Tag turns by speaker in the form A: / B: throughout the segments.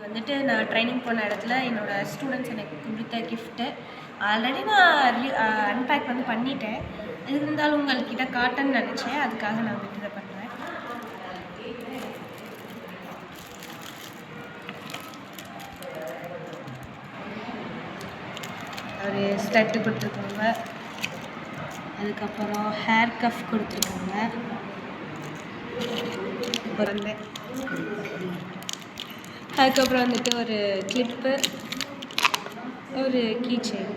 A: வந்துட்டு நான் ட்ரைனிங் போன இடத்துல என்னோடய ஸ்டூடெண்ட்ஸ் எனக்கு கொடுத்த கிஃப்ட்டு. ஆல்ரெடி நான் அன்பேக் வந்து பண்ணிட்டேன். இருந்தாலும் உங்கள்கிட்ட காட்டன்னு நினச்சேன். அதுக்காக நான் வந்துட்டு இதை பண்ணுறேன். ஒரு ஸ்டட்டு கொடுத்துருக்காங்க. அதுக்கப்புறம் ஹேர் கஃப் கொடுத்துருக்காங்க. அதுக்கப்புறம் வந்துட்டு ஒரு கிளிப்பு, ஒரு கீ செயின்.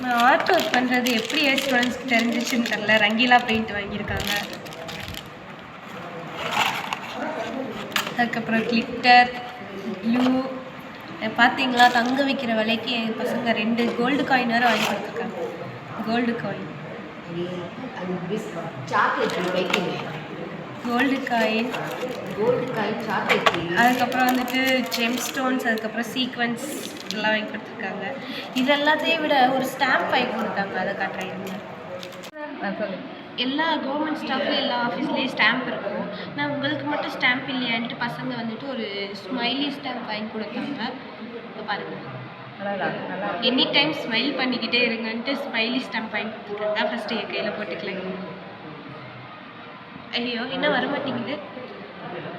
A: நான் ஆர்ட் ஒர்க் பண்ணுறது எப்படி ஸ்டூடெண்ட்ஸ்க்கு தெரிஞ்சிச்சுன்னு தெரில. ரங்கீலா பெயிண்ட் வாங்கியிருக்காங்க. அதுக்கப்புறம் கிளிட்டர், க்ளூ. பார்த்தீங்களா, தங்க வைக்கிற விலைக்கு என் பசங்க 2 கோல்டு காயின் வேறு வாங்கி கொடுத்துருக்காங்க. கோல்டு காயின், கோல்டு காயின், அதுக்கப்புறம் வந்துட்டு ஜெம் ஸ்டோன்ஸ், அதுக்கப்புறம் சீக்வன்ஸ் எல்லாம் வாங்கி கொடுத்துருக்காங்க. இது எல்லாத்தையும் விட ஒரு ஸ்டாம்ப் வாங்கி கொடுத்தாங்க. அதை காட்டுறேன். எல்லா கவர்மெண்ட் ஸ்டாஃப்லேயும் எல்லா ஆஃபீஸ்லேயும் ஸ்டாம்ப் இருக்கும். நான் உங்களுக்கு மட்டும் ஸ்டாம்ப் இல்லையான்ட்டு பசங்க வந்துட்டு ஒரு ஸ்மைலி ஸ்டாம்ப் வாங்கி கொடுத்தாங்க. இப்போ பாருங்கள், எனி டைம் ஸ்மைல் பண்ணிக்கிட்டே இருங்கன்ட்டு ஸ்மைலி ஸ்டாம்ப் வாங்கி கொடுத்துருக்காங்க. ஃபஸ்ட்டு என் கையில் போட்டுக்கலாங்க. ஐயோ, இன்னும் வரமாட்டேங்குது.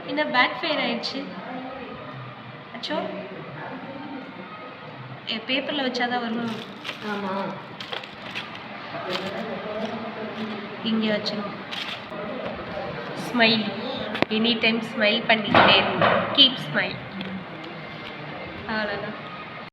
A: இன்னும் பேக் ஃபயர் ஆயிடுச்சு. அச்சோ, பேப்பரில் வச்சாதான் வரும். ஆமாம், இங்கே வச்சிடும். ஸ்மைல், எனி டைம் ஸ்மைல் பண்ணிக்கிட்டே இருக்கும். Keep smile. அவ்வளோதான்.